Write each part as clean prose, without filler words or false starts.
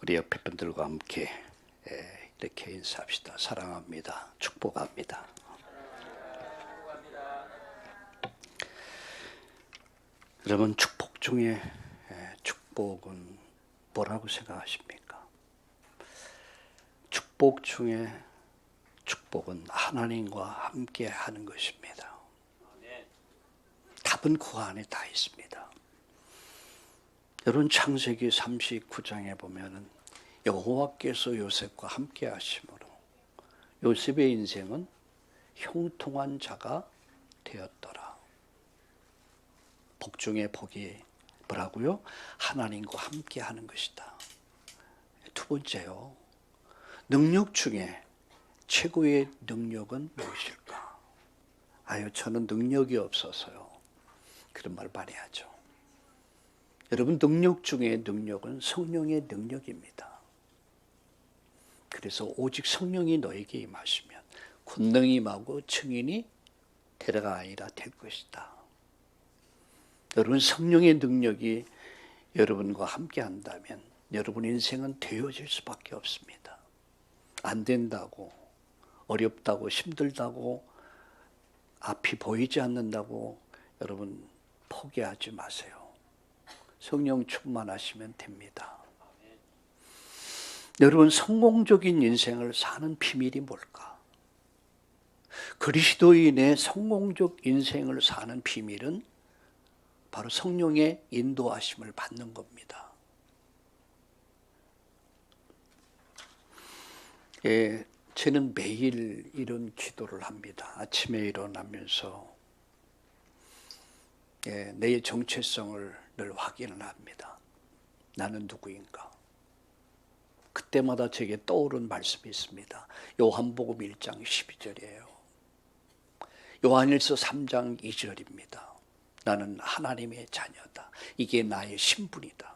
우리 옆에 분들과 함께 이렇게 인사합시다. 사랑합니다. 축복합니다. 여러분, 축복 중에 축복은 뭐라고 생각하십니까? 축복 중에 축복은 하나님과 함께 하는 것입니다. 답은 그 안에 다 있습니다. 여러분, 창세기 39장에 보면은 여호와께서 요셉과 함께 하심으로 요셉의 인생은 형통한 자가 되었더라. 복 중에 복이 뭐라고요? 하나님과 함께 하는 것이다. 두 번째요, 능력 중에 최고의 능력은 무엇일까? 저는 능력이 없어서요. 그런 말 많이 하죠. 여러분, 능력 중에 능력은 성령의 능력입니다. 그래서 오직 성령이 너에게 임하시면 권능이 임하고 증인이 되라가 아니라 될 것이다. 여러분, 성령의 능력이 여러분과 함께 한다면 여러분 인생은 되어질 수밖에 없습니다. 안 된다고, 어렵다고, 힘들다고, 앞이 보이지 않는다고 여러분 포기하지 마세요. 성령 충만하시면 됩니다. 여러분, 성공적인 인생을 사는 비밀이 뭘까? 그리스도인의 성공적 인생을 사는 비밀은 바로 성령의 인도하심을 받는 겁니다. 저는 매일 이런 기도를 합니다. 아침에 일어나면서 내 정체성을 늘 확인을 합니다. 나는 누구인가? 그때마다 제게 떠오른 말씀이 있습니다. 요한복음 1장 12절이에요. 요한일서 3장 2절입니다. 나는 하나님의 자녀다. 이게 나의 신분이다.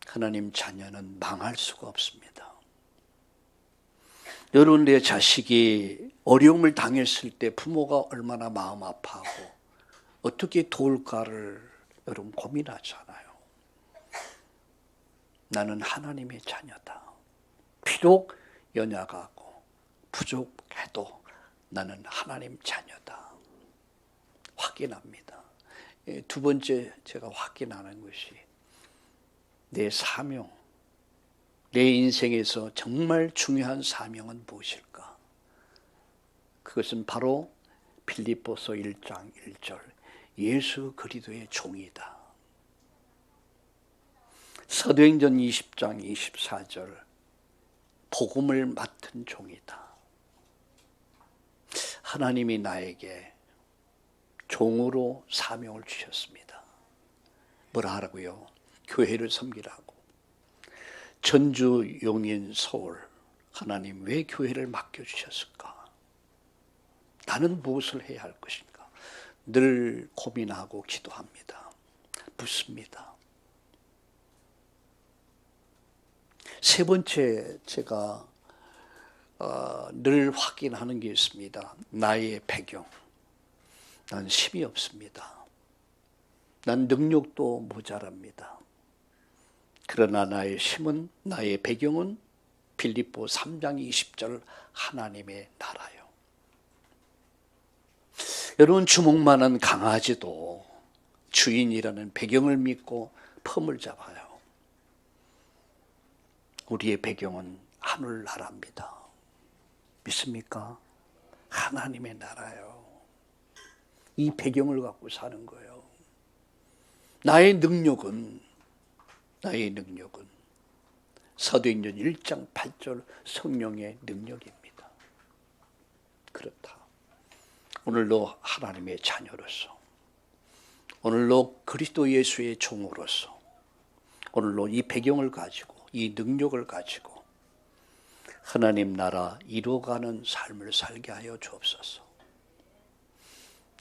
하나님 자녀는 망할 수가 없습니다. 여러분, 내 자식이 어려움을 당했을 때 부모가 얼마나 마음 아파하고 어떻게 도울까를 여러분 고민하잖아요. 나는 하나님의 자녀다. 비록 연약하고 부족해도 나는 하나님 자녀다. 확인합니다. 두 번째 제가 확인하는 것이 내 사명, 내 인생에서 정말 중요한 사명은 무엇일까? 그것은 바로 빌립보서 1장 1절 예수 그리스도의 종이다. 사도행전 20장 24절 복음을 맡은 종이다. 하나님이 나에게 종으로 사명을 주셨습니다. 뭐라 하라고요? 교회를 섬기라고. 전주, 용인, 서울, 하나님 왜 교회를 맡겨주셨을까? 나는 무엇을 해야 할 것인가? 늘 고민하고 기도합니다. 묻습니다. 세 번째 제가 늘 확인하는 게 있습니다. 나의 배경. 난 힘이 없습니다. 난 능력도 모자랍니다. 그러나 나의 힘은, 나의 배경은 빌립보 3장 20절 하나님의 나라요. 여러분, 주먹 많은 강아지도 주인이라는 배경을 믿고 펌을 잡아요. 우리의 배경은 하늘나라입니다. 믿습니까? 하나님의 나라요. 이 배경을 갖고 사는 거예요. 나의 능력은 사도행전 1장 8절 성령의 능력입니다. 그렇다. 오늘도 하나님의 자녀로서, 오늘도 그리스도 예수의 종으로서, 오늘도 이 배경을 가지고, 이 능력을 가지고 하나님 나라 이루어가는 삶을 살게 하여 주옵소서.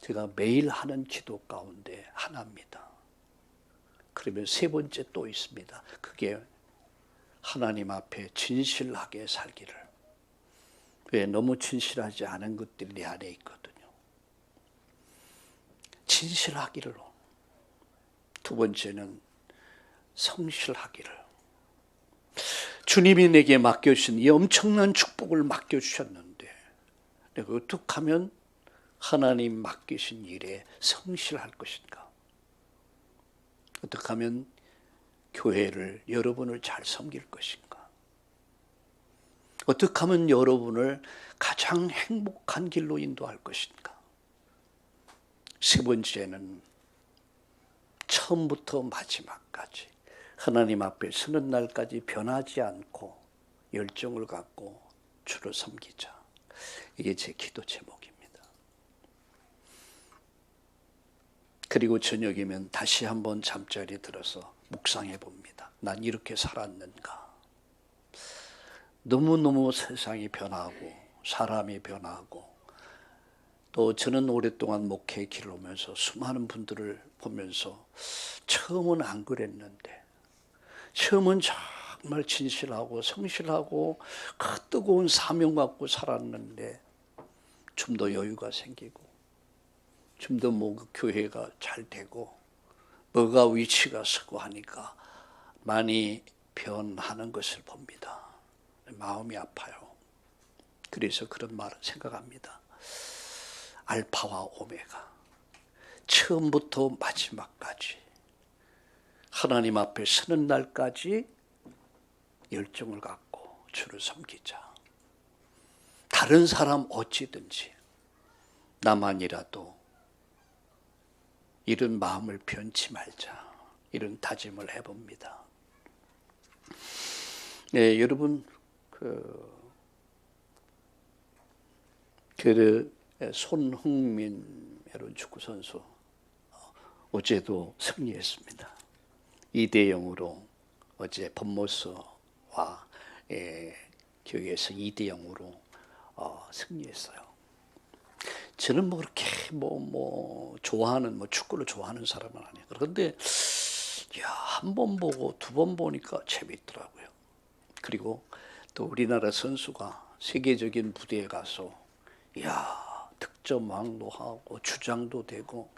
제가 매일 하는 기도 가운데 하나입니다. 그러면 세 번째 또 있습니다. 그게 하나님 앞에 진실하게 살기를. 왜? 너무 진실하지 않은 것들이 내 안에 있거든요. 진실하기를. 두 번째는 성실하기를. 주님이 내게 맡겨주신 이 엄청난 축복을 맡겨주셨는데 내가 어떻게 하면 하나님 맡기신 일에 성실할 것인가? 어떻게 하면 교회를, 여러분을 잘 섬길 것인가? 어떻게 하면 여러분을 가장 행복한 길로 인도할 것인가? 세 번째는 처음부터 마지막까지 하나님 앞에 서는 날까지 변하지 않고 열정을 갖고 주를 섬기자. 이게 제 기도 제목입니다. 그리고 저녁이면 다시 한번 잠자리에 들어서 묵상해 봅니다. 난 이렇게 살았는가? 너무너무 세상이 변하고 사람이 변하고 또 저는 오랫동안 목회의 길을 오면서 수많은 분들을 보면서 처음은 안 그랬는데 처음은 정말 진실하고 성실하고 그 뜨거운 사명 갖고 살았는데 좀 더 여유가 생기고 좀 더 뭐 교회가 잘 되고 뭐가 위치가 서고 하니까 많이 변하는 것을 봅니다. 마음이 아파요. 그래서 그런 말을 생각합니다. 알파와 오메가, 처음부터 마지막까지 하나님 앞에 서는 날까지 열정을 갖고 주를 섬기자. 다른 사람 어찌든지 나만이라도 이런 마음을 변치 말자. 이런 다짐을 해봅니다. 네, 여러분 손흥민 여러분 축구 선수 어제도 승리했습니다. 2대0으로 어제 법모스와 교회에서 2대0으로 승리했어요. 저는 뭐 그렇게 좋아하는 축구를 좋아하는 사람은 아니에요. 그런데 한 번 보고 두 번 보니까 재미있더라고요. 그리고 또 우리나라 선수가 세계적인 무대에 가서 득점왕도 하고 주장도 되고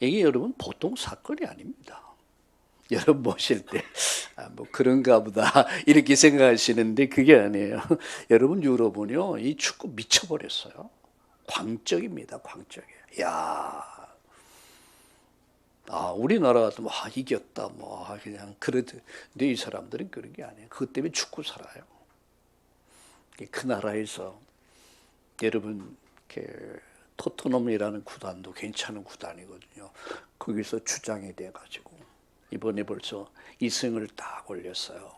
이게 여러분 보통 사건이 아닙니다. 여러분 보실 때 뭐 그런가 보다 이렇게 생각하시는데 그게 아니에요. 여러분 유럽은요 이 축구 미쳐버렸어요. 광적입니다. 광적이에요. 우리나라 같으면 이겼다 그냥 그러듯 근데 이 사람들은 그런 게 아니에요. 그것 때문에 죽고 살아요. 그 나라에서 여러분 토트넘이라는 구단도 괜찮은 구단이거든요. 거기서 주장이 돼가지고 이번에 벌써 2승을 딱 올렸어요.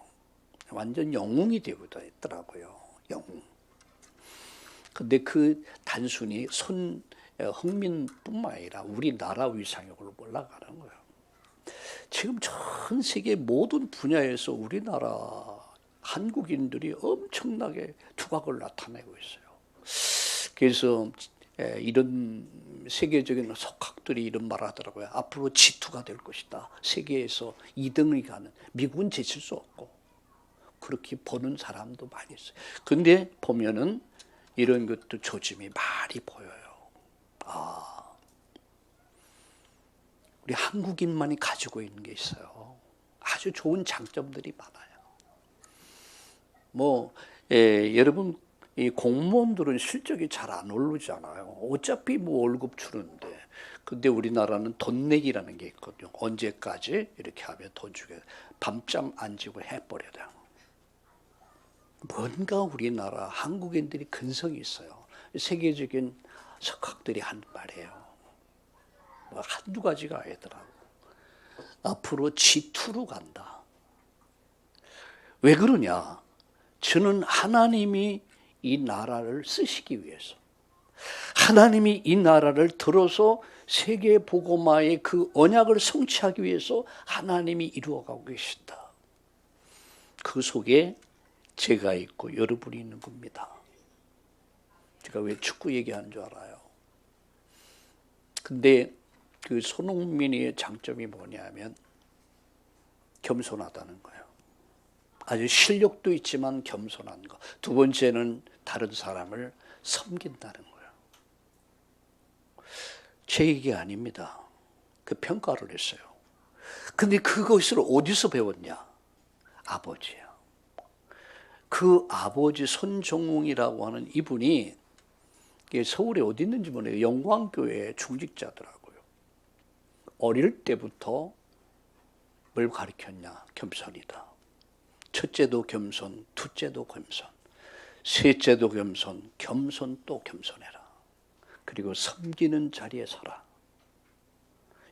완전 영웅이 되고 있더라고요. 영웅. 근데 그 단순히 손흥민뿐만 아니라 우리나라 위상이 올라가는 거예요. 지금 전 세계 모든 분야에서 우리나라 한국인들이 엄청나게 두각을 나타내고 있어요. 그래서 이런 세계적인 석학들이 이런 말을 하더라고요. 앞으로 G2가 될 것이다. 세계에서 2등이 가는. 미국은 제칠 수 없고 그렇게 보는 사람도 많이 있어요. 근데 보면은 이런 것도 조짐이 많이 보여요. 우리 한국인만이 가지고 있는 게 있어요. 아주 좋은 장점들이 많아요. 여러분 이 공무원들은 실적이 잘 안 오르잖아요. 어차피 월급 주는데. 근데 우리나라는 돈 내기라는 게 있거든요. 언제까지 이렇게 하면 돈 주게 밤잠 안 자고 해버려야 돼요. 뭔가 우리나라 한국인들이 근성이 있어요. 세계적인 석학들이 한 말이에요. 한두 가지가 아니더라고. 앞으로 G2로 간다. 왜 그러냐? 저는 하나님이 이 나라를 쓰시기 위해서 하나님이 이 나라를 들어서 세계 복음화의 그 언약을 성취하기 위해서 하나님이 이루어가고 계신다. 그 속에 제가 있고 여러분이 있는 겁니다. 제가 왜 축구 얘기하는 줄 알아요? 근데 그 손흥민의 장점이 뭐냐면 겸손하다는 거예요. 아주 실력도 있지만 겸손한 거. 두 번째는 다른 사람을 섬긴다는 거예요. 제 얘기 아닙니다. 그 평가를 했어요. 근데 그것을 어디서 배웠냐? 아버지예요. 그 아버지 손정웅이라고 하는 이분이 서울에 어디 있는지 모르겠어요. 영광교회 중직자더라고요. 어릴 때부터 뭘 가르쳤냐? 겸손이다. 첫째도 겸손, 둘째도 겸손, 셋째도 겸손, 겸손 또 겸손해라. 그리고 섬기는 자리에 서라.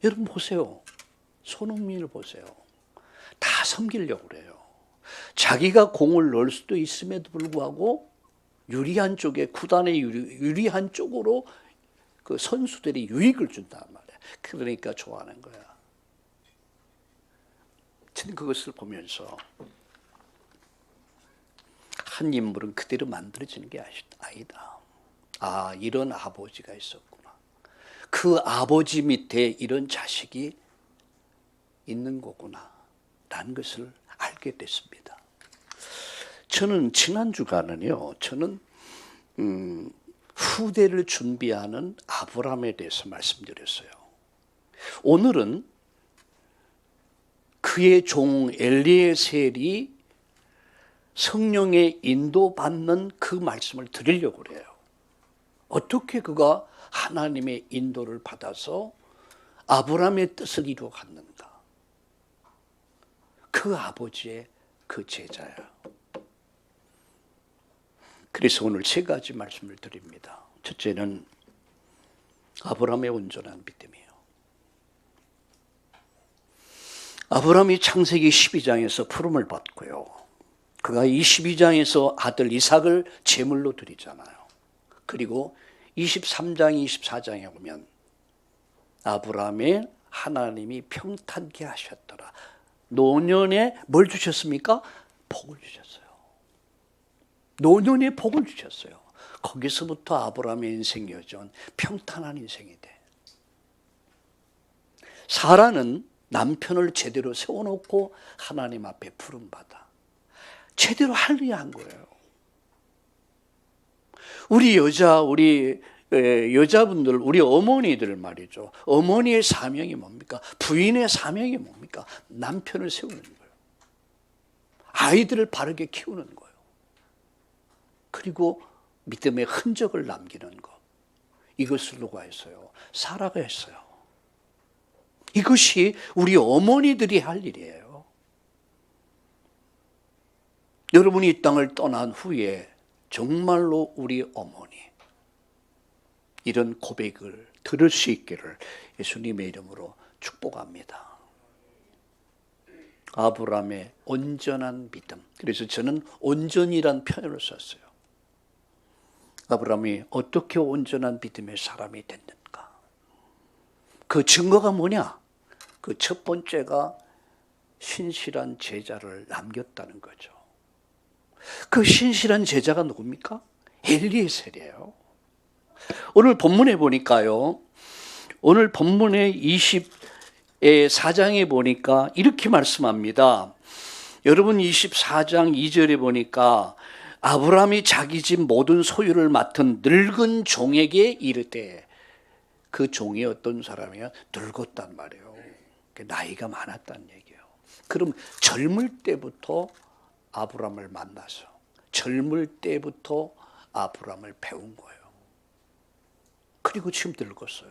여러분 보세요. 손흥민을 보세요. 다 섬기려고 그래요. 자기가 공을 넣을 수도 있음에도 불구하고 유리한 쪽에, 구단의 유리한 쪽으로 그 선수들이 유익을 준단 말이야. 그러니까 좋아하는 거야. 저는 그것을 보면서 한 인물은 그대로 만들어지는 게 아니다. 아, 이런 아버지가 있었구나. 그 아버지 밑에 이런 자식이 있는 거구나 라는 것을 알게 됐습니다. 저는 지난 주간은요, 저는 후대를 준비하는 아브라함에 대해서 말씀드렸어요. 오늘은 그의 종 엘리에셀이 성령의 인도받는 그 말씀을 드리려고 그래요. 어떻게 그가 하나님의 인도를 받아서 아브라함의 뜻을 이루어갔는가. 그 아버지의 그 제자야. 그래서 오늘 세 가지 말씀을 드립니다. 첫째는 아브라함의 온전한 믿음이에요. 아브라함이 창세기 12장에서 부름을 받고요. 그가 22장에서 아들 이삭을 제물로 드리잖아요. 그리고 23장, 24장에 보면 아브라함의 하나님이 평탄케 하셨더라. 노년에 뭘 주셨습니까? 복을 주셨어요. 노년에 복을 주셨어요. 거기서부터 아브라함의 인생 여정은 평탄한 인생이 돼. 사라는 남편을 제대로 세워놓고 하나님 앞에 부름받아. 제대로 하려한 거예요. 우리 여자분들, 우리 어머니들 말이죠. 어머니의 사명이 뭡니까? 부인의 사명이 뭡니까? 남편을 세우는 거예요. 아이들을 바르게 키우는 거예요. 그리고 믿음의 흔적을 남기는 것. 이것을 누가 했어요? 사라가 했어요. 이것이 우리 어머니들이 할 일이에요. 여러분이 이 땅을 떠난 후에 정말로 우리 어머니 이런 고백을 들을 수 있기를 예수님의 이름으로 축복합니다. 아브라함의 온전한 믿음. 그래서 저는 온전이란 표현을 썼어요. 아브라함이 어떻게 온전한 믿음의 사람이 됐는가? 그 증거가 뭐냐? 그 첫 번째가 신실한 제자를 남겼다는 거죠. 그 신실한 제자가 누굽니까? 엘리에셀이에요. 오늘 본문에 보니까요. 오늘 본문의 24장에 보니까 이렇게 말씀합니다. 여러분 24장 2절에 보니까 아브라함이 자기 집 모든 소유를 맡은 늙은 종에게 이르되, 그 종이 어떤 사람이야? 늙었단 말이에요. 나이가 많았다는 얘기예요. 그럼 젊을 때부터 아브라함을 만나서 젊을 때부터 아브라함을 배운 거예요. 그리고 지금 늙었어요.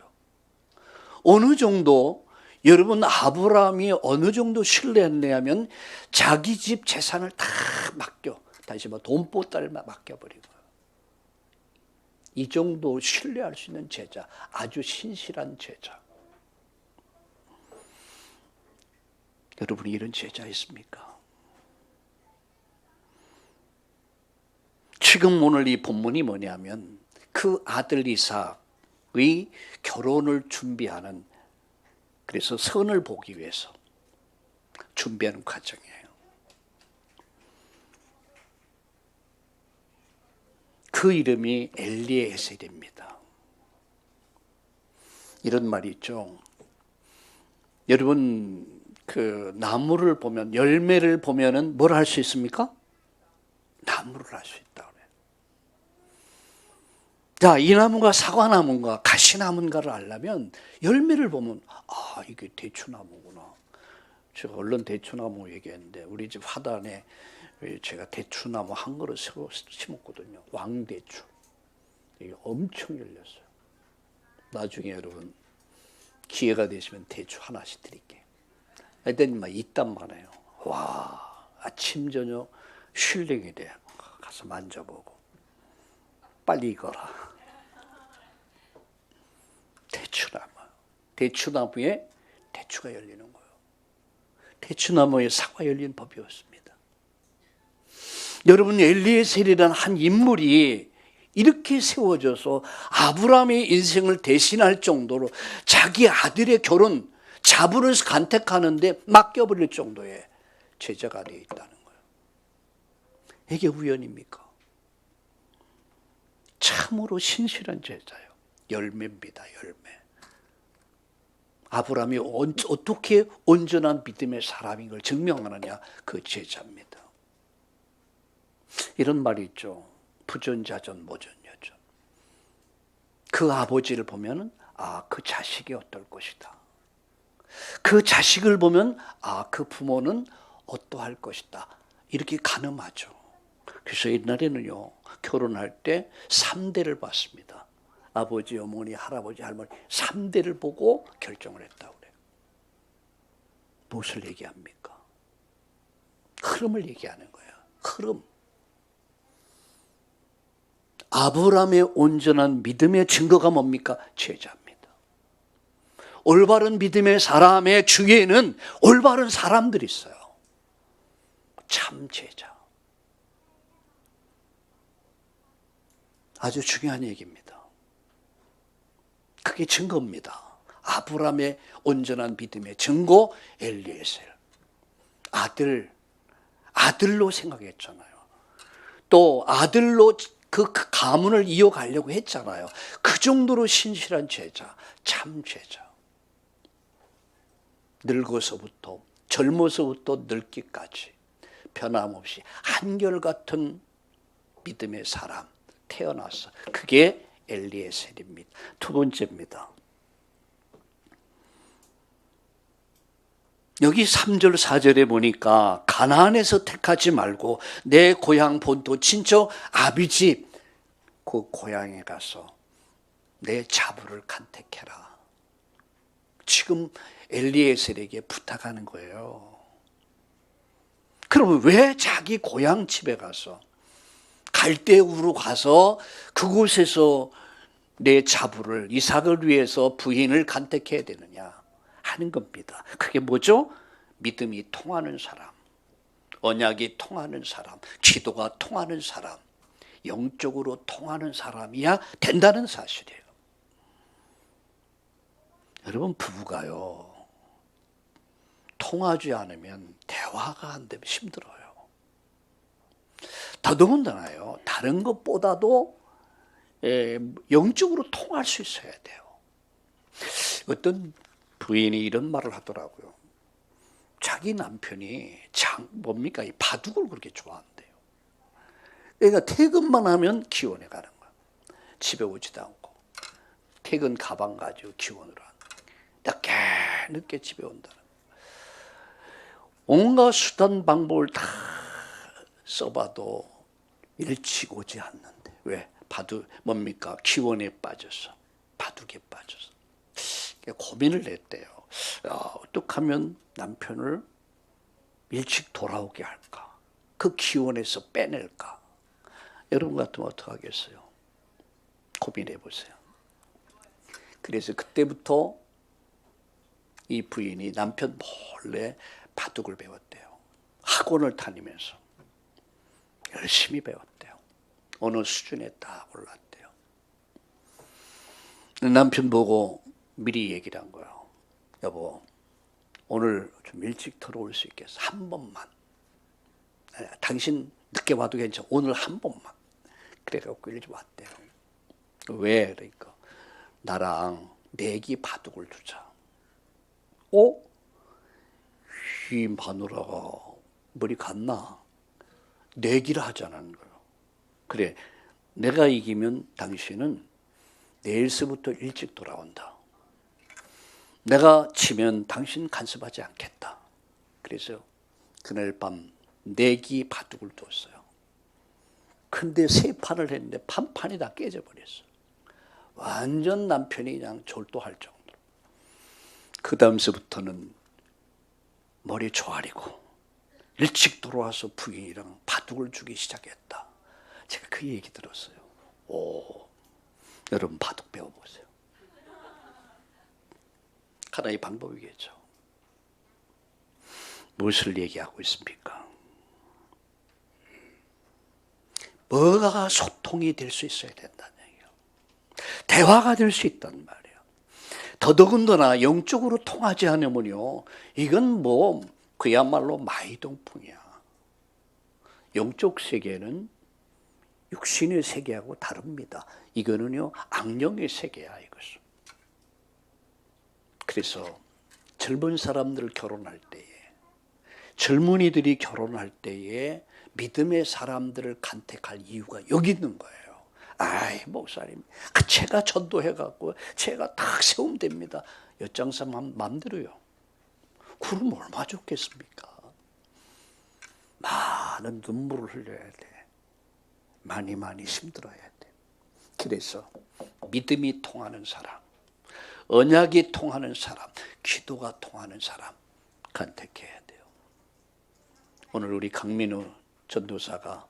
어느 정도 여러분 아브라함이 어느 정도 신뢰했냐면 자기 집 재산을 다 맡겨, 다시 돈보따리를 맡겨버리고, 이 정도 신뢰할 수 있는 제자, 아주 신실한 제자. 여러분이 이런 제자 있습니까? 지금 오늘 이 본문이 뭐냐면 그 아들 이삭의 결혼을 준비하는, 그래서 선을 보기 위해서 준비하는 과정이에요. 그 이름이 엘리에셀입니다. 이런 말이 있죠. 여러분 그 나무를 보면, 열매를 보면은 뭘 할 수 있습니까? 나무를 할 수 있다 그래요. 자, 이 나무가 사과나무인가 가시나무인가를 알려면 열매를 보면 아, 이게 대추나무구나. 제가 얼른 대추나무 얘기했는데 우리 집 화단에 제가 대추나무 한 그루 심었거든요. 왕대추. 이게 엄청 열렸어요. 나중에 여러분 기회가 되시면 대추 하나씩 드릴게요. 하여튼 막 있단 말이에요. 와, 아침 저녁 쉴링이 돼. 가서 만져보고 빨리 익어라. 대추나무. 대추나무에 대추가 열리는 거예요. 대추나무에 사과 열리는 법이 없습니다. 여러분, 엘리에셀이라는 한 인물이 이렇게 세워져서 아브라함의 인생을 대신할 정도로 자기 아들의 결혼 자부를 간택하는데 맡겨버릴 정도의 제자가 되어 있다는 거예요. 이게 우연입니까? 참으로 신실한 제자예요. 열매입니다. 열매. 아브라함이 어떻게 온전한 믿음의 사람인 걸 증명하느냐, 그 제자입니다. 이런 말이 있죠. 부전자전 모전여전. 그 아버지를 보면 그 자식이 어떨 것이다. 그 자식을 보면 그 부모는 어떠할 것이다. 이렇게 가늠하죠. 그래서 옛날에는요, 결혼할 때 3대를 봤습니다. 아버지, 어머니, 할아버지, 할머니 3대를 보고 결정을 했다고 그래요. 무엇을 얘기합니까? 흐름을 얘기하는 거예요. 흐름. 아브라함의 온전한 믿음의 증거가 뭡니까? 제자입니다. 올바른 믿음의 사람의 주위에는 올바른 사람들이 있어요. 참 제자. 아주 중요한 얘기입니다. 그게 증거입니다. 아브라함의 온전한 믿음의 증거, 엘리에셀. 아들로 생각했잖아요. 또 아들로 그 가문을 이어가려고 했잖아요. 그 정도로 신실한 제자, 참 제자. 늙어서부터, 젊어서부터 늙기까지 변함없이 한결같은 믿음의 사람 태어났어. 그게 엘리에셀입니다. 두 번째입니다. 여기 3절 4절에 보니까 가나안에서 택하지 말고 내 고향 본토 친척 아비집 그 고향에 가서 내 자부를 간택해라. 지금 엘리에셀에게 부탁하는 거예요. 그러면 왜 자기 고향 집에 가서 갈대우로 가서 그곳에서 내 자부를 이삭을 위해서 부인을 간택해야 되느냐 하는 겁니다. 그게 뭐죠? 믿음이 통하는 사람, 언약이 통하는 사람, 기도가 통하는 사람, 영적으로 통하는 사람이야 된다는 사실이에요. 여러분, 부부가요, 통하지 않으면 대화가 안 되면 힘들어요. 더더군다나요, 다른 것보다도 영적으로 통할 수 있어야 돼요. 어떤 부인이 이런 말을 하더라고요. 자기 남편이 뭡니까? 이 바둑을 그렇게 좋아한대요. 그러니까 퇴근만 하면 기원에 가는 거야. 집에 오지도 않고. 퇴근 가방 가지고 기원으로 하는 거야. 늦게 집에 온다는 거야. 온갖 수단 방법을 다 써봐도 일찍 오지 않는데. 왜? 바둑 뭡니까? 기원에 빠져서, 바둑에 빠져서 고민을 했대요. 어떻게 하면 남편을 일찍 돌아오게 할까? 그 기원에서 빼낼까? 여러분 같으면 어떻게 하겠어요? 고민해 보세요. 그래서 그때부터 이 부인이 남편 몰래 바둑을 배웠대요. 학원을 다니면서 열심히 배웠대요. 어느 수준에 딱 올랐대요. 남편 보고 미리 얘기를 한 거예요. 여보, 오늘 좀 일찍 들어올 수 있겠어? 한 번만. 당신 늦게 와도 괜찮아. 오늘 한 번만. 그래갖고 일찍 왔대요. 왜? 그러니까 나랑 내기 바둑을 두자. 이 마누라가 머리 갔나? 내기를 하자는 거예요. 그래, 내가 이기면 당신은 내일서부터 일찍 돌아온다. 내가 지면 당신 간섭하지 않겠다. 그래서 그날 밤 4기 바둑을 뒀어요. 근데 3판을 했는데 판판이 다 깨져버렸어요. 완전 남편이 그냥 졸도할 정도로. 그 다음서부터는 머리 조아리고 일찍 돌아와서 부인이랑 바둑을 두기 시작했다. 제가 그 얘기 들었어요. 오, 여러분 바둑 배워보세요. 하나의 방법이겠죠. 무엇을 얘기하고 있습니까? 뭐가 소통이 될 수 있어야 된다는 얘기예요. 대화가 될 수 있단 말이에요. 더더군다나 영적으로 통하지 않으면요, 이건 뭐 그야말로 마이동풍이야. 영적 세계는 육신의 세계하고 다릅니다. 이거는요, 악령의 세계야, 이것은. 그래서 젊은 사람들 결혼할 때에, 젊은이들이 결혼할 때에 믿음의 사람들을 간택할 이유가 여기 있는 거예요. 아이, 목사님, 제가 전도해갖고 제가 딱 세우면 됩니다. 엿장사 맘대로요. 그럼 얼마나 좋겠습니까? 많은 눈물을 흘려야 돼. 많이 힘들어야 돼. 그래서 믿음이 통하는 사람, 언약이 통하는 사람, 기도가 통하는 사람 간택해야 돼요. 오늘 우리 강민우 전도사가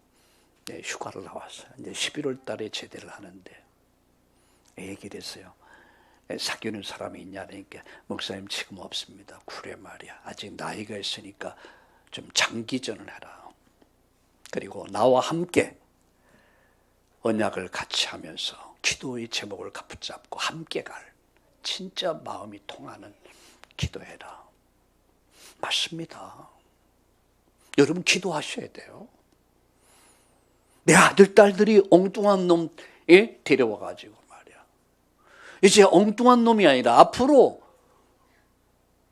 휴가를 나왔어요. 이제 11월 달에 제대를 하는데 얘기를 했어요. 사귀는 사람이 있냐 그러니까 목사님 지금 없습니다. 그래 말이야. 아직 나이가 있으니까 좀 장기전을 해라. 그리고 나와 함께 언약을 같이 하면서 기도의 제목을 붙잡고 함께 갈 진짜 마음이 통하는 기도해라. 맞습니다. 여러분 기도하셔야 돼요. 내 아들 딸들이 엉뚱한 놈 데려와가지고 말이야. 이제 엉뚱한 놈이 아니라 앞으로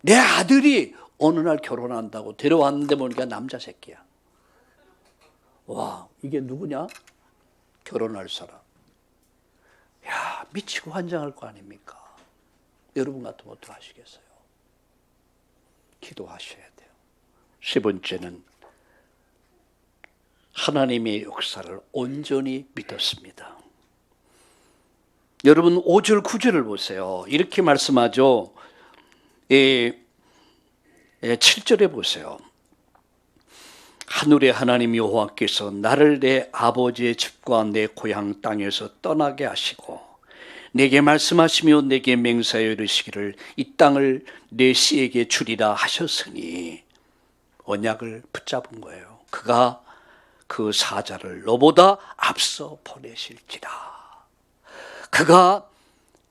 내 아들이 어느 날 결혼한다고 데려왔는데 보니까 남자 새끼야. 와, 이게 누구냐? 결혼할 사람. 야, 미치고 환장할 거 아닙니까? 여러분 같으면 어떡하시겠어요? 기도하셔야 돼요. 세 번째는 하나님의 역사를 온전히 믿었습니다. 여러분 5절 9절을 보세요. 이렇게 말씀하죠. 7절에 보세요. 하늘의 하나님 여호와께서 나를 내 아버지의 집과 내 고향 땅에서 떠나게 하시고 내게 말씀하시며 내게 맹세하여 이르시기를 이 땅을 내 씨에게 주리라 하셨으니 언약을 붙잡은 거예요. 그가 그 사자를 너보다 앞서 보내실지라. 그가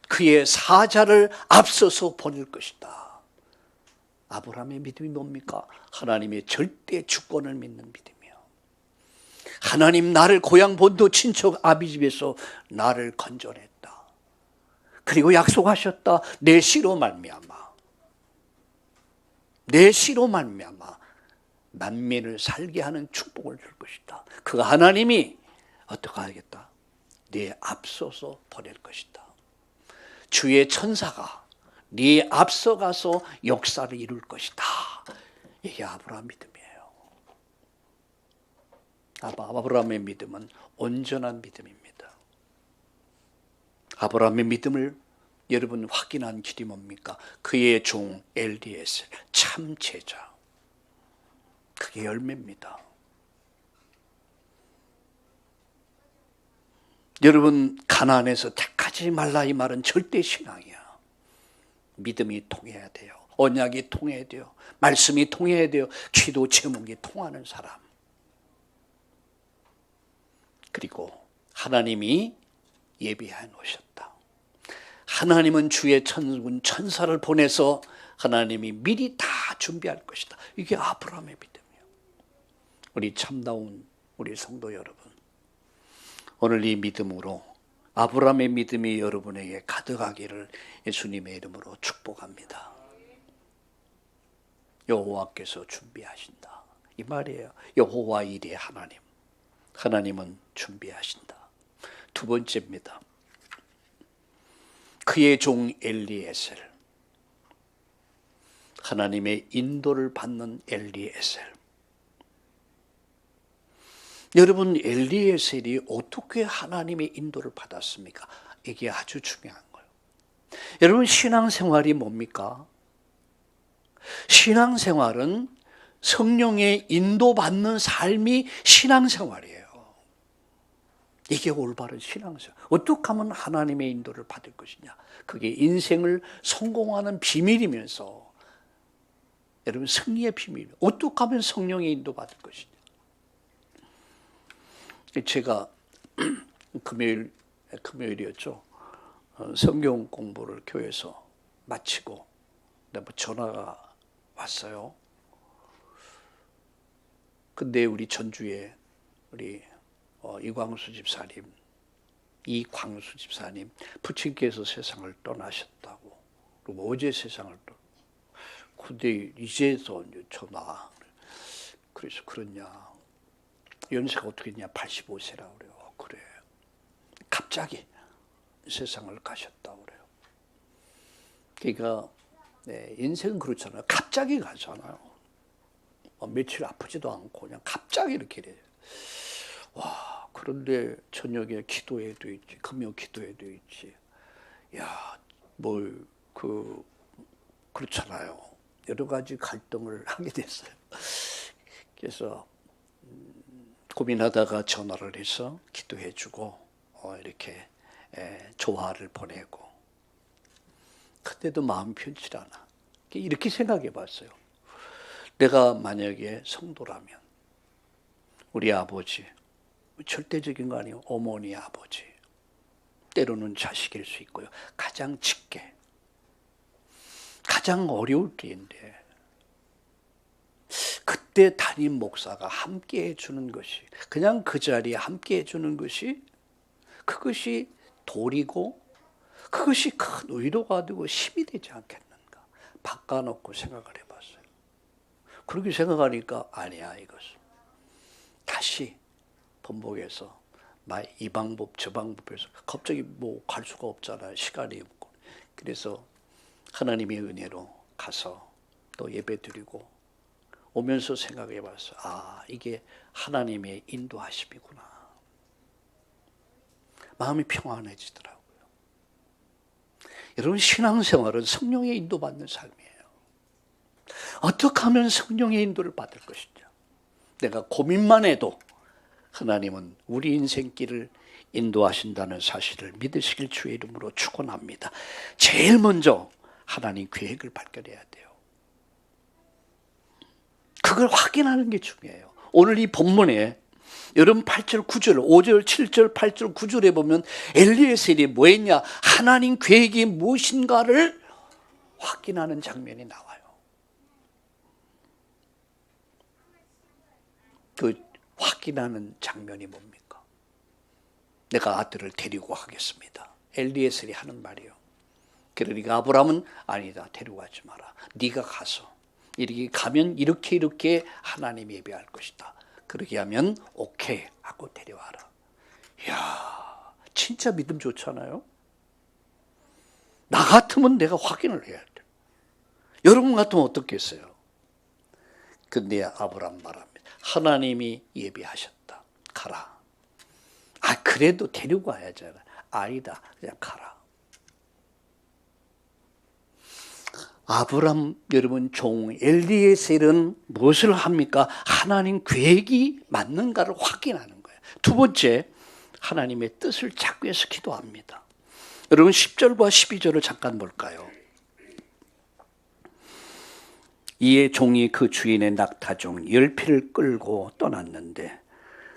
그의 사자를 앞서서 보낼 것이다. 아브라함의 믿음이 뭡니까? 하나님의 절대 주권을 믿는 믿음이요. 하나님 나를 고향 본토 친척 아비 집에서 나를 건져냈다. 그리고 약속하셨다. 내 씨로 말미암아 만민을 살게 하는 축복을 줄 것이다. 그 하나님이 어떻게 하겠다? 네 앞서서 보낼 것이다. 주의 천사가 네 앞서가서 역사를 이룰 것이다. 이게 아브라함 믿음이에요. 아브라함의 믿음은 온전한 믿음입니다. 아브라함의 믿음을 여러분 확인한 길이 뭡니까? 그의 종 엘리에셀 참 제자. 그게 열매입니다. 여러분 가나안에서 택하지 말라 이 말은 절대 신앙이야. 믿음이 통해야 돼요. 언약이 통해야 돼요. 말씀이 통해야 돼요. 기도 제목이 통하는 사람. 그리고 하나님이 예비해 놓으셨다. 하나님은 주의 천군 천사를 보내서 하나님이 미리 다 준비할 것이다. 이게 아브라함의 믿음이에요. 우리 참다운 우리 성도 여러분, 오늘 이 믿음으로 아브라함의 믿음이 여러분에게 가득하기를 예수님의 이름으로 축복합니다. 여호와께서 준비하신다. 이 말이에요. 여호와 일의 하나님. 하나님은 준비하신다. 두 번째입니다. 그의 종 엘리에셀. 하나님의 인도를 받는 엘리에셀. 여러분, 엘리에셀이 어떻게 하나님의 인도를 받았습니까? 이게 아주 중요한 거예요. 여러분, 신앙생활이 뭡니까? 신앙생활은 성령의 인도받는 삶이 신앙생활이에요. 이게 올바른 신앙생활. 어떻게 하면 하나님의 인도를 받을 것이냐. 그게 인생을 성공하는 비밀이면서 여러분, 승리의 비밀. 어떻게 하면 성령의 인도받을 것이냐. 제가 금요일이었죠. 성경 공부를 교회에서 마치고 전화가 왔어요. 근데 우리 전주에 우리 이광수 집사님 부친께서 세상을 떠나셨다고. 그리고 어제 세상을 근데 이제서 전화. 그래서 그러냐. 연세가 어떻게 되냐. 85세라고 그래요. 그래. 갑자기 세상을 가셨다고 그래요. 그러니까 인생은 그렇잖아요. 갑자기 가잖아요. 며칠 아프지도 않고 그냥 갑자기 이렇게 돼요. 와, 그런데 저녁에 기도회도 있지, 금요 기도회도 있지. 야, 그렇잖아요. 여러 가지 갈등을 하게 됐어요. 그래서 고민하다가 전화를 해서 기도해주고 이렇게 조화를 보내고. 그때도 마음 편치 않아. 이렇게 생각해 봤어요. 내가 만약에 성도라면 우리 아버지, 절대적인 거 아니에요. 어머니, 아버지, 때로는 자식일 수 있고요. 가장 짙게, 가장 어려울 때인데 그때 담임 목사가 함께 해주는 것이, 그냥 그 자리에 함께 해주는 것이, 그것이 도리고 그것이 큰 위로가 되고 힘이 되지 않겠는가. 바꿔놓고 생각을 해봤어요. 그렇게 생각하니까 아니야, 이것은. 다시 번복해서 이 방법 저 방법에서 갑자기 갈 수가 없잖아요. 시간이 없고. 그래서 하나님의 은혜로 가서 또 예배 드리고 오면서 생각해 봤어요. 아, 이게 하나님의 인도하심이구나. 마음이 평안해지더라고요. 여러분, 신앙생활은 성령의 인도받는 삶이에요. 어떻게 하면 성령의 인도를 받을 것이냐. 내가 고민만 해도 하나님은 우리 인생길을 인도하신다는 사실을 믿으시길 주의 이름으로 축원합니다. 제일 먼저 하나님 계획을 발견해야 돼요. 그걸 확인하는 게 중요해요. 오늘 이 본문에 여러분 8절, 9절, 5절, 7절, 8절, 9절에 보면 엘리에셀이 뭐 했냐? 하나님 계획이 무엇인가를 확인하는 장면이 나와요. 그 확인하는 장면이 뭡니까? 내가 아들을 데리고 가겠습니다. 엘리에셀이 하는 말이에요. 그러니까 아브라함은 아니다, 데려가지 마라. 네가 가서 이렇게 가면 이렇게 하나님 예배할 것이다. 그렇게 하면 오케이 하고 데려와라. 이야, 진짜 믿음 좋잖아요. 나 같으면 내가 확인을 해야 돼. 여러분 같으면 어떻겠어요? 근데 아브라함 말합니다. 하나님이 예비하셨다. 가라. 아, 그래도 데리고 와야잖아. 아니다, 그냥 가라. 아브라함 여러분 종 엘리에셀은 무엇을 합니까? 하나님 계획이 맞는가를 확인하는 거예요. 두 번째, 하나님의 뜻을 찾기 위해서 기도합니다. 여러분 10절과 12절을 잠깐 볼까요? 이에 종이 그 주인의 낙타종 10匹를 끌고 떠났는데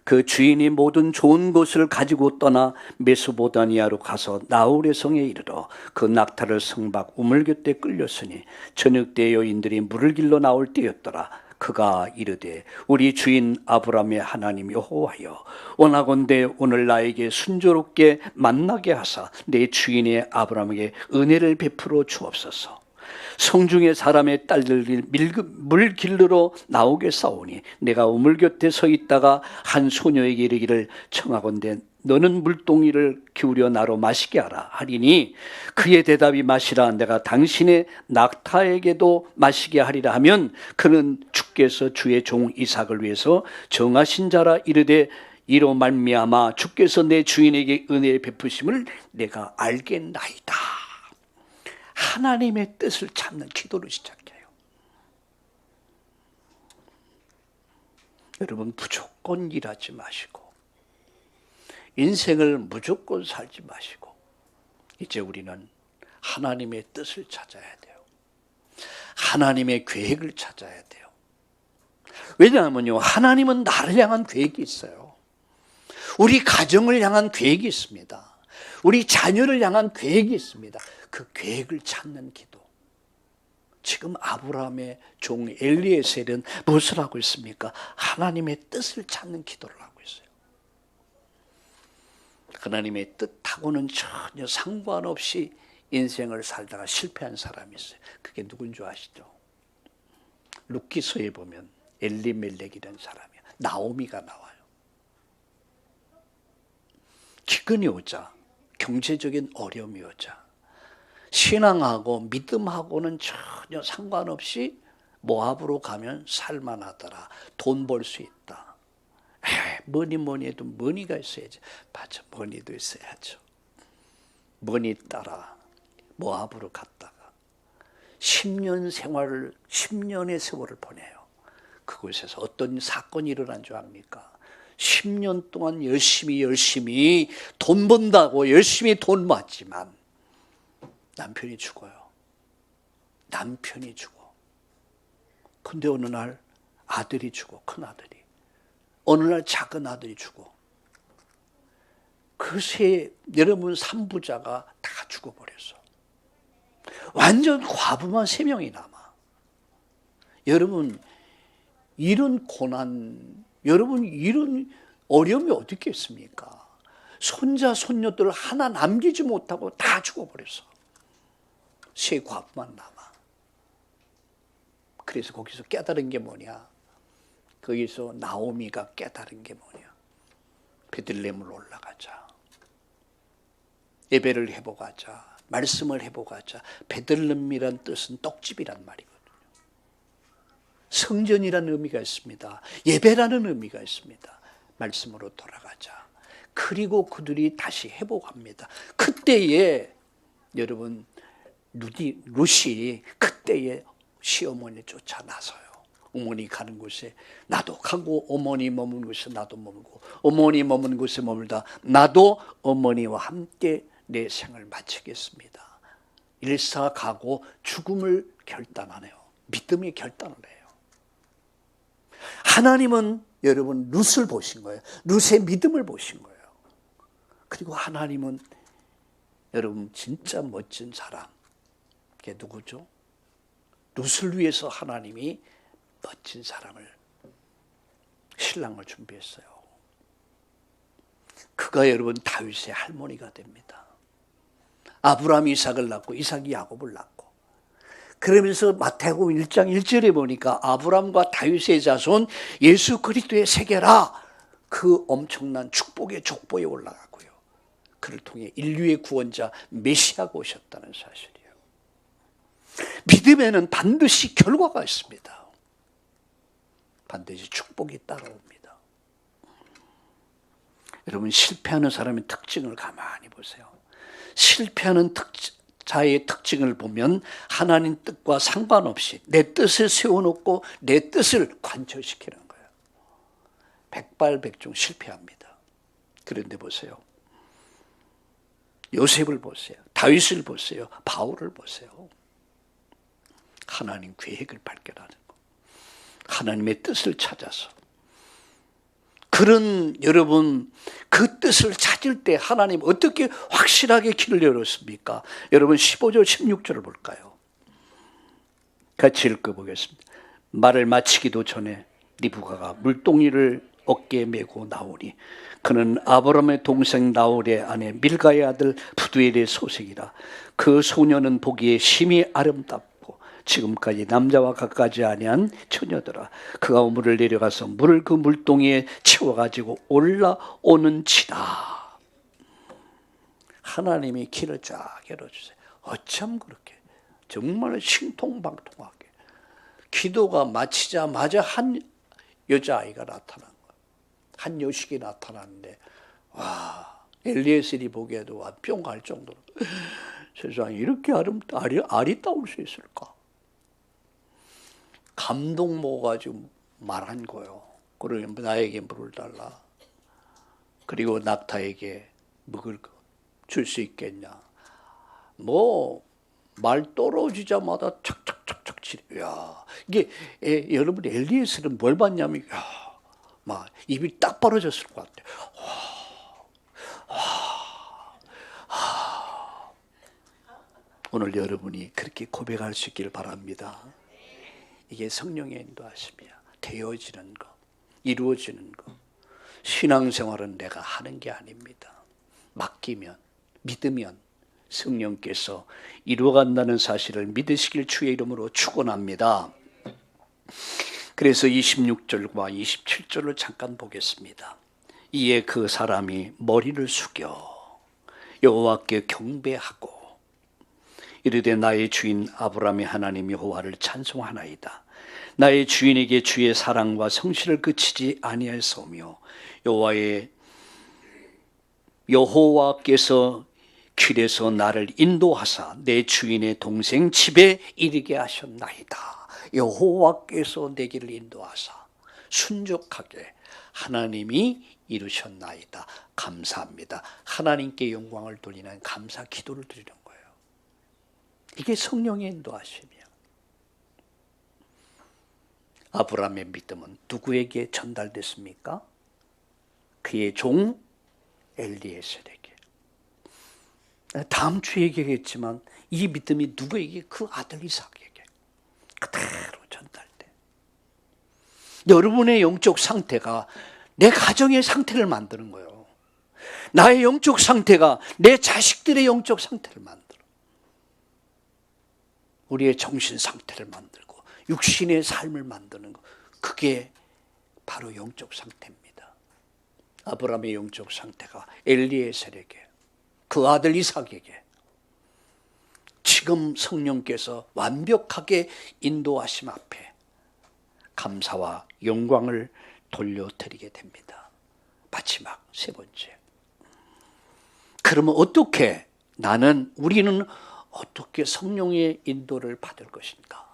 그 주인이 모든 좋은 것을 가지고 떠나 메소포다미아로 가서 나홀의 성에 이르러 그 낙타를 성 밖 우물 곁에 끌렸으니 저녁 때 여인들이 물을 길러 나올 때였더라. 그가 이르되 우리 주인 아브라함의 하나님 여호와여, 원하건대 오늘 나에게 순조롭게 만나게 하사 내 주인의 아브라함에게 은혜를 베풀어 주옵소서. 성중의 사람의 딸들이 물 길르러 나오게 싸우니 내가 우물 곁에 서 있다가 한 소녀에게 이르기를 청하건대 너는 물동이를 기울여 나로 마시게 하라 하리니 그의 대답이 마시라 내가 당신의 낙타에게도 마시게 하리라 하면 그는 주께서 주의 종 이삭을 위해서 정하신 자라 이르되 이로 말미암아 주께서 내 주인에게 은혜의 베푸심을 내가 알겠나이다. 하나님의 뜻을 찾는 기도를 시작해요. 여러분 무조건 일하지 마시고 인생을 무조건 살지 마시고 이제 우리는 하나님의 뜻을 찾아야 돼요. 하나님의 계획을 찾아야 돼요. 왜냐하면요, 하나님은 나를 향한 계획이 있어요. 우리 가정을 향한 계획이 있습니다. 우리 자녀를 향한 계획이 있습니다. 그 계획을 찾는 기도. 지금 아브라함의 종 엘리에셀은 무엇을 하고 있습니까? 하나님의 뜻을 찾는 기도를 하고 있어요. 하나님의 뜻하고는 전혀 상관없이 인생을 살다가 실패한 사람이 있어요. 그게 누군 줄 아시죠? 룻기서에 보면 엘리멜렉이라는 사람이야. 나오미가 나와요. 기근이 오자, 경제적인 어려움이 오자, 신앙하고 믿음하고는 전혀 상관없이 모압으로 가면 살만하더라. 돈 벌 수 있다. 뭐니 해도 머니가 있어야지. 맞아, 머니도 있어야죠. 머니 따라 모압으로 갔다가 10년의 세월을 보내요. 그곳에서 어떤 사건이 일어난 줄 압니까? 10년 동안 열심히 돈 번다고 열심히 돈 모았지만 남편이 죽어요. 남편이 죽어. 근데 어느 날 아들이 죽어. 큰 아들이. 어느 날 작은 아들이 죽어. 그 여러분 3부자가 다 죽어버렸어. 완전 과부만 3명이 남아. 여러분 이런 고난, 여러분 이런 어려움이 어디 있겠습니까? 손자 손녀들 하나 남기지 못하고 다 죽어버렸어. 3 과부만 남아. 그래서 거기서 깨달은 게 뭐냐? 거기서 나오미가 깨달은 게 뭐냐? 베들레헴으로 올라가자. 예배를 해보가자. 말씀을 해보가자. 베들레헴이란 뜻은 떡집이란 말이거든요. 성전이라는 의미가 있습니다. 예배라는 의미가 있습니다. 말씀으로 돌아가자. 그리고 그들이 다시 회복합니다. 그때에 여러분 룻이 그때에 시어머니 쫓아 나서요. 어머니 가는 곳에 나도 가고 어머니 머문 곳에 나도 머물고 어머니 머문 곳에 머물다 나도 어머니와 함께 내 생을 마치겠습니다. 일사 가고 죽음을 결단하네요. 믿음의 결단을 해요. 하나님은 여러분 룻을 보신 거예요. 룻의 믿음을 보신 거예요. 그리고 하나님은 여러분 진짜 멋진 사람. 그게 누구죠? 룻을 위해서 하나님이 멋진 사람을, 신랑을 준비했어요. 그가 여러분 다윗의 할머니가 됩니다. 아브라함이 이삭을 낳고 이삭이 야곱을 낳고, 그러면서 마태복음 1장 1절에 보니까 아브라함과 다윗의 자손 예수 그리스도의 세계라, 그 엄청난 축복의 족보에 올라가고요. 그를 통해 인류의 구원자 메시아가 오셨다는 사실이에요. 믿음에는 반드시 결과가 있습니다. 반드시 축복이 따라옵니다. 여러분 실패하는 사람의 특징을 가만히 보세요. 실패하는 자의 특징을 보면 하나님 뜻과 상관없이 내 뜻을 세워놓고 내 뜻을 관철시키는 거예요. 백발백중 실패합니다. 그런데 보세요. 요셉을 보세요. 다윗을 보세요. 바울을 보세요. 하나님 계획을 발견하는 거. 하나님의 뜻을 찾아서. 그런 여러분 그 뜻을 찾을 때 하나님 어떻게 확실하게 길을 열었습니까? 여러분 15절 16절을 볼까요? 같이 읽어보겠습니다. 말을 마치기도 전에 리브가가 물동이를 어깨에 메고 나오니 그는 아브라함의 동생 나홀의 아내 밀가의 아들 부두엘의 소생이라. 그 소녀는 보기에 심히 아름답고 지금까지 남자와 가까지 아니한 처녀더라. 그가 우물을 내려가서 물을 그 물동이에 채워가지고 올라오는지라. 하나님이 길을 쫙 열어주세요. 어쩜 그렇게 정말 신통방통하게 기도가 마치자마자 한 여자아이가 나타난 거예요. 한 여식이 나타났는데 와, 엘리에셀이 보기에도 뿅 갈 정도로 세상에 이렇게 아리따울 수 있을까? 감동 먹어가지고 말한 거예요. 그러면 나에게 물을 달라. 그리고 낙타에게 먹을 거 줄 수 있겠냐? 뭐 말 떨어지자마자 착착착착 치려. 야, 이게 여러분 엘리에셀은 뭘 봤냐면, 야, 막 입이 딱 벌어졌을 것 같아. 오늘 여러분이 그렇게 고백할 수 있기를 바랍니다. 이게 성령의 인도하심이야. 되어지는 거, 이루어지는 거. 신앙생활은 내가 하는 게 아닙니다. 맡기면, 믿으면 성령께서 이루어간다는 사실을 믿으시길 주의 이름으로 축원합니다. 그래서 26절과 27절을 잠깐 보겠습니다. 이에 그 사람이 머리를 숙여 여호와께 경배하고 이르되 나의 주인 아브라함의 하나님 여호와를 찬송하나이다. 나의 주인에게 주의 사랑과 성실을 그치지 아니하였으며 여호와께서 길에서 나를 인도하사 내 주인의 동생 집에 이르게 하셨나이다. 여호와께서 내 길을 인도하사 순종하게 하나님이 이루셨나이다. 감사합니다. 하나님께 영광을 돌리는 감사 기도를 드리는 거예요. 이게 성령의 인도하심이야. 아브라함의 믿음은 누구에게 전달됐습니까? 그의 종 엘리에셀에게. 다음 주에 얘기하겠지만 이 믿음이 누구에게? 그 아들 이삭에게 그대로 전달돼. 여러분의 영적 상태가 내 가정의 상태를 만드는 거예요. 나의 영적 상태가 내 자식들의 영적 상태를 만들어. 우리의 정신 상태를 만들고 육신의 삶을 만드는 거. 그게 바로 영적 상태입니다. 아브라함의 영적 상태가 엘리에셀에게, 그 아들 이삭에게 지금 성령께서 완벽하게 인도하심 앞에 감사와 영광을 돌려드리게 됩니다. 마지막 세 번째. 그러면 어떻게 우리는 어떻게 성령의 인도를 받을 것인가?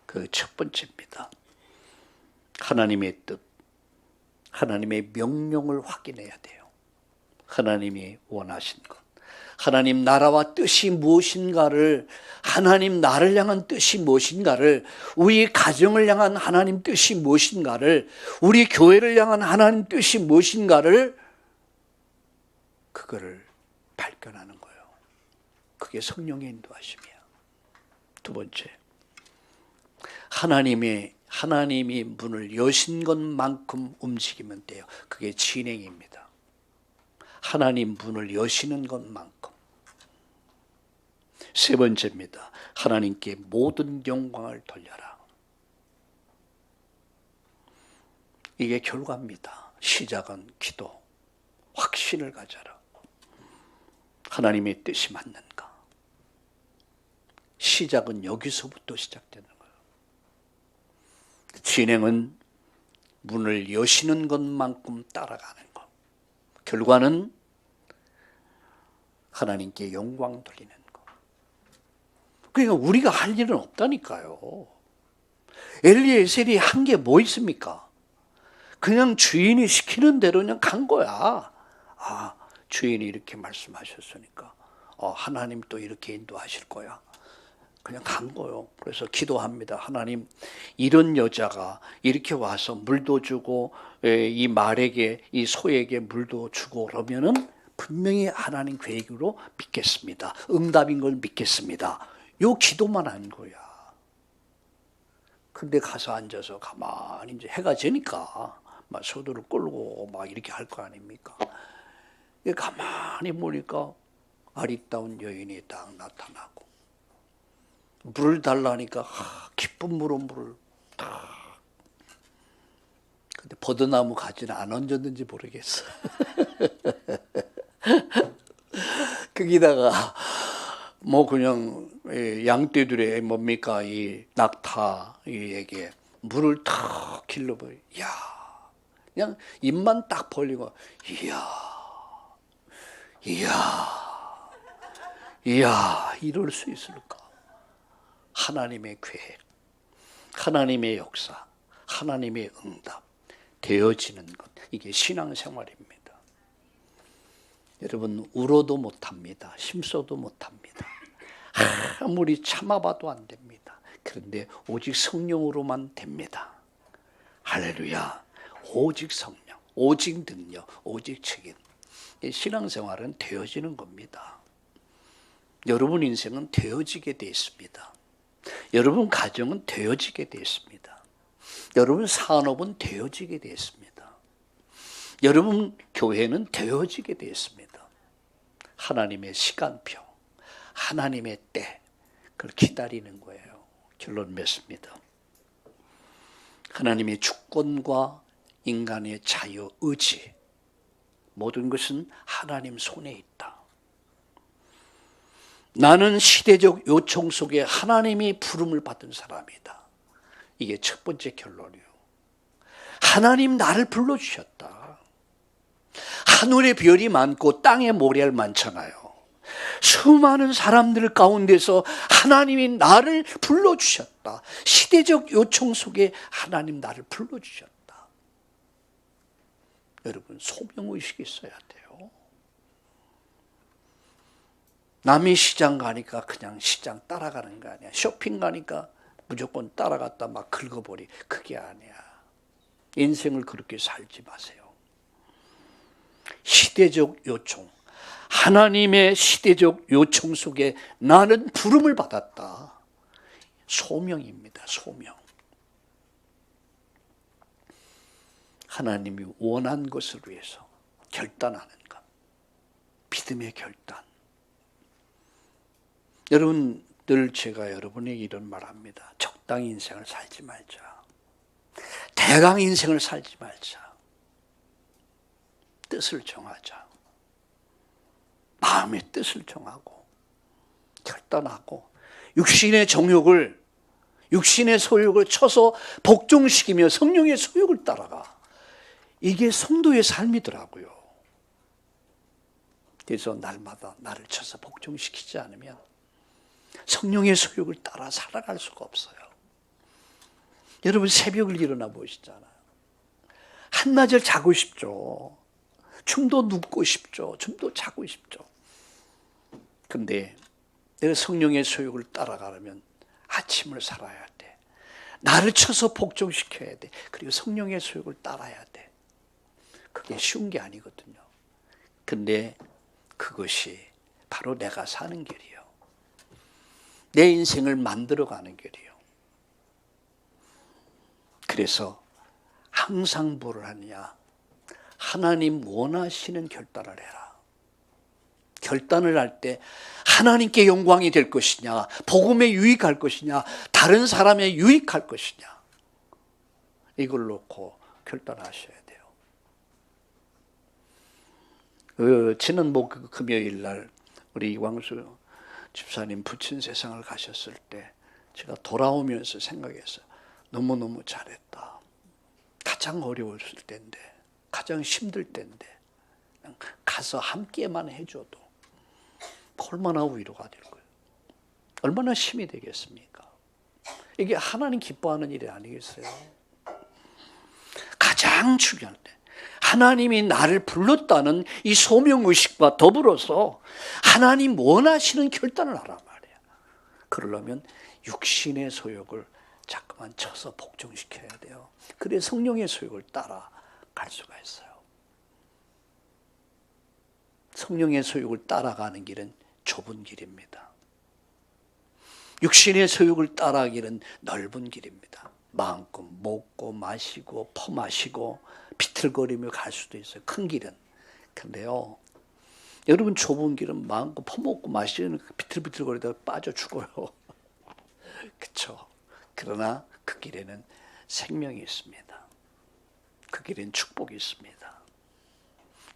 그 첫 번째입니다. 하나님의 뜻, 하나님의 명령을 확인해야 돼요. 하나님이 원하신 것, 하나님 나라와 뜻이 무엇인가를, 하나님 나를 향한 뜻이 무엇인가를, 우리 가정을 향한 하나님 뜻이 무엇인가를, 우리 교회를 향한 하나님 뜻이 무엇인가를 그거를 발견하는 거예요. 그게 성령의 인도하심이야. 두 번째, 하나님이 문을 여신 것만큼 움직이면 돼요. 그게 진행입니다. 하나님 문을 여시는 것만큼. 세 번째입니다. 하나님께 모든 영광을 돌려라. 이게 결과입니다. 시작은 기도, 확신을 가져라. 하나님의 뜻이 맞는가? 시작은 여기서부터 시작되는 거예요. 진행은 문을 여시는 것만큼 따라가는 것. 결과는 하나님께 영광 돌리는 것. 그러니까 우리가 할 일은 없다니까요. 엘리에셀이 한 게 뭐 있습니까? 그냥 주인이 시키는 대로 그냥 간 거야. 아, 주인이 이렇게 말씀하셨으니까 하나님 또 이렇게 인도하실 거야. 그냥 간 거예요. 그래서 기도합니다. 하나님, 이런 여자가 이렇게 와서 물도 주고 이 말에게, 이 소에게 물도 주고 그러면은 분명히 하나님 계획으로 믿겠습니다. 응답인 걸 믿겠습니다. 요 기도만 한 거야. 근데 가서 앉아서 가만히 이제 해가 지니까 막 소들을 끌고 막 이렇게 할 거 아닙니까? 가만히 보니까 아리따운 여인이 딱 나타나고 물을 달라니까 기쁜 물을 딱. 근데 버드나무 가지는 안 얹었는지 모르겠어. 거기다가 뭐 그냥 양떼들의 뭡니까 이 낙타에게 물을 탁 길러버려. 이야, 그냥 입만 딱 벌리고 이야 이럴 수 있을까? 하나님의 계획, 하나님의 역사, 하나님의 응답 되어지는 것, 이게 신앙생활입니다. 여러분 울어도 못합니다. 힘써도 못합니다. 아무리 참아봐도 안 됩니다. 그런데 오직 성령으로만 됩니다. 할렐루야. 오직 성령, 오직 능력, 오직 책임. 신앙생활은 되어지는 겁니다. 여러분 인생은 되어지게 되어 있습니다. 여러분 가정은 되어지게 되어 있습니다. 여러분 산업은 되어지게 되어 있습니다. 여러분 교회는 되어지게 되어 있습니다. 하나님의 시간표, 하나님의 때, 그걸 기다리는 거예요. 결론 맺습니다. 하나님의 주권과 인간의 자유, 의지, 모든 것은 하나님 손에 있다. 나는 시대적 요청 속에 하나님이 부름을 받은 사람이다. 이게 첫 번째 결론이에요. 하나님 나를 불러주셨다. 하늘의 별이 많고 땅에 모래알 많잖아요. 수많은 사람들 가운데서 하나님이 나를 불러주셨다. 시대적 요청 속에 하나님 나를 불러주셨다. 여러분 소명의식이 있어야 돼요. 남이 시장 가니까 그냥 시장 따라가는 거 아니야. 쇼핑 가니까 무조건 따라갔다 막 긁어버리. 그게 아니야. 인생을 그렇게 살지 마세요. 시대적 요청, 하나님의 시대적 요청 속에 나는 부름을 받았다. 소명입니다. 소명. 하나님이 원한 것을 위해서 결단하는 것. 믿음의 결단. 여러분, 늘 제가 여러분에게 이런 말합니다. 적당히 인생을 살지 말자. 대강 인생을 살지 말자. 뜻을 정하자. 마음의 뜻을 정하고 결단하고 육신의 정욕을, 육신의 소욕을 쳐서 복종시키며 성령의 소욕을 따라가. 이게 성도의 삶이더라고요. 그래서 날마다 나를 쳐서 복종시키지 않으면 성령의 소욕을 따라 살아갈 수가 없어요. 여러분 새벽을 일어나 보시잖아요. 한낮을 자고 싶죠. 춤도 눕고 싶죠. 춤도 자고 싶죠. 근데 내가 성령의 소욕을 따라가려면 아침을 살아야 돼. 나를 쳐서 복종시켜야 돼. 그리고 성령의 소욕을 따라야 돼. 그게 쉬운 게 아니거든요. 근데 그것이 바로 내가 사는 길이에요. 내 인생을 만들어가는 길이에요. 그래서 항상 뭐를 하느냐. 하나님 원하시는 결단을 해라. 결단을 할 때 하나님께 영광이 될 것이냐, 복음에 유익할 것이냐, 다른 사람에 유익할 것이냐, 이걸 놓고 결단하셔야 돼요. 지난 금요일 날 우리 이광수 집사님 부친 세상을 가셨을 때 제가 돌아오면서 생각했어요. 너무너무 잘했다. 가장 어려웠을 때인데, 가장 힘들 때인데 그냥 가서 함께만 해줘도 얼마나 위로가 될 거예요. 얼마나 힘이 되겠습니까? 이게 하나님 기뻐하는 일이 아니겠어요? 가장 중요할 때 하나님이 나를 불렀다는 이 소명의식과 더불어서 하나님 원하시는 결단을 하란 말이야. 그러려면 육신의 소욕을 자꾸만 쳐서 복종시켜야 돼요. 그래 성령의 소욕을 따라갈 수가 있어요. 성령의 소욕을 따라가는 길은 좁은 길입니다. 육신의 소욕을 따라가기는 넓은 길입니다. 마음껏 먹고 마시고 퍼마시고 비틀거리며 갈 수도 있어요. 큰 길은. 근데요, 여러분 좁은 길은 마음껏 퍼먹고 마시는 비틀비틀거리다가 빠져 죽어요. 그렇죠? 그러나 그 길에는 생명이 있습니다. 그 길엔 축복이 있습니다.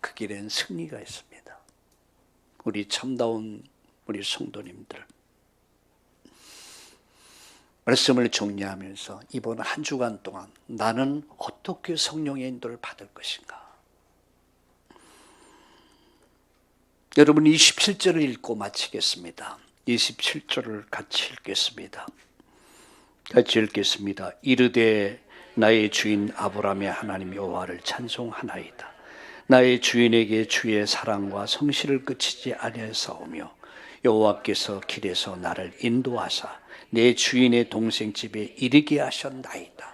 그 길엔 승리가 있습니다. 우리 참다운 우리 성도님들, 말씀을 정리하면서 이번 한 주간 동안 나는 어떻게 성령의 인도를 받을 것인가? 여러분 27절을 읽고 마치겠습니다. 27절을 같이 읽겠습니다. 같이 읽겠습니다. 이르되 나의 주인 아브라함의 하나님 여호와를 찬송하나이다. 나의 주인에게 주의 사랑과 성실을 그치지 아니하사오며 여호와께서 길에서 나를 인도하사 내 주인의 동생 집에 이르게 하셨나이다.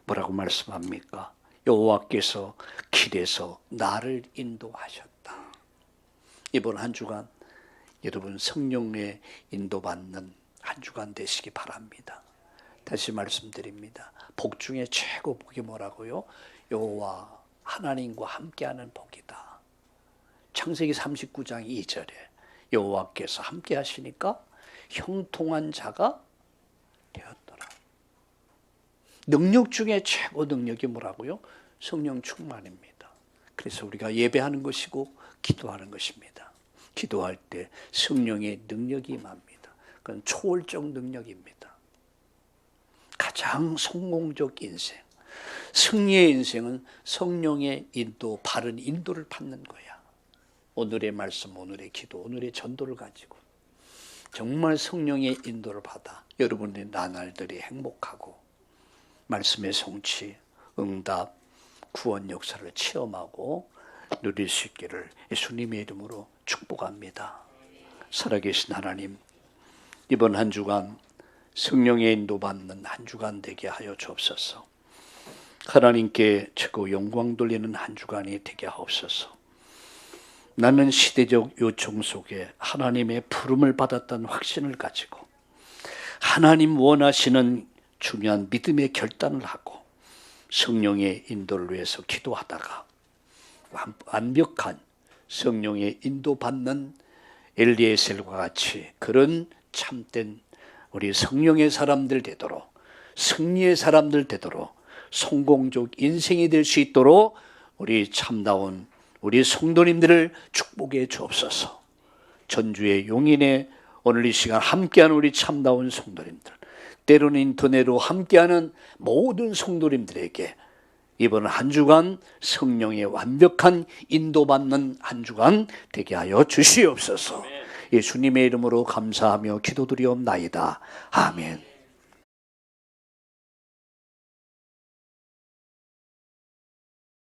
뭐라고 말씀합니까? 여호와께서 길에서 나를 인도하셨다. 이번 한 주간 여러분 성령의 인도받는 한 주간 되시기 바랍니다. 다시 말씀드립니다. 복 중에 최고 복이 뭐라고요? 여호와 하나님과 함께하는 복이다. 창세기 39장 2절에 여호와께서 함께 하시니까 형통한 자가 되었더라. 능력 중에 최고 능력이 뭐라고요? 성령 충만입니다. 그래서 우리가 예배하는 것이고 기도하는 것입니다. 기도할 때 성령의 능력이 임합니다. 그건 초월적 능력입니다. 가장 성공적 인생, 승리의 인생은 성령의 인도, 바른 인도를 받는 거야. 오늘의 말씀, 오늘의 기도, 오늘의 전도를 가지고 정말 성령의 인도를 받아 여러분의 나날들이 행복하고 말씀의 성취, 응답, 구원 역사를 체험하고 누릴 수 있기를 예수님의 이름으로 축복합니다. 살아계신 하나님, 이번 한 주간 성령의 인도받는 한 주간 되게 하여 주옵소서. 하나님께 최고 영광 돌리는 한 주간이 되게 하옵소서. 나는 시대적 요청 속에 하나님의 부름을 받았다는 확신을 가지고 하나님 원하시는 중요한 믿음의 결단을 하고 성령의 인도를 위해서 기도하다가 완벽한 성령의 인도받는 엘리에셀과 같이 그런 참된 우리 성령의 사람들 되도록, 승리의 사람들 되도록, 성공적 인생이 될 수 있도록 우리 참다운 우리 성도님들을 축복해 주옵소서. 전주의 용인에 오늘 이 시간 함께하는 우리 참다운 성도님들, 때로는 인터넷으로 함께하는 모든 성도님들에게 이번 한 주간 성령의 완벽한 인도받는 한 주간 되게 하여 주시옵소서. 예수님의 이름으로 감사하며 기도드리옵나이다. 아멘.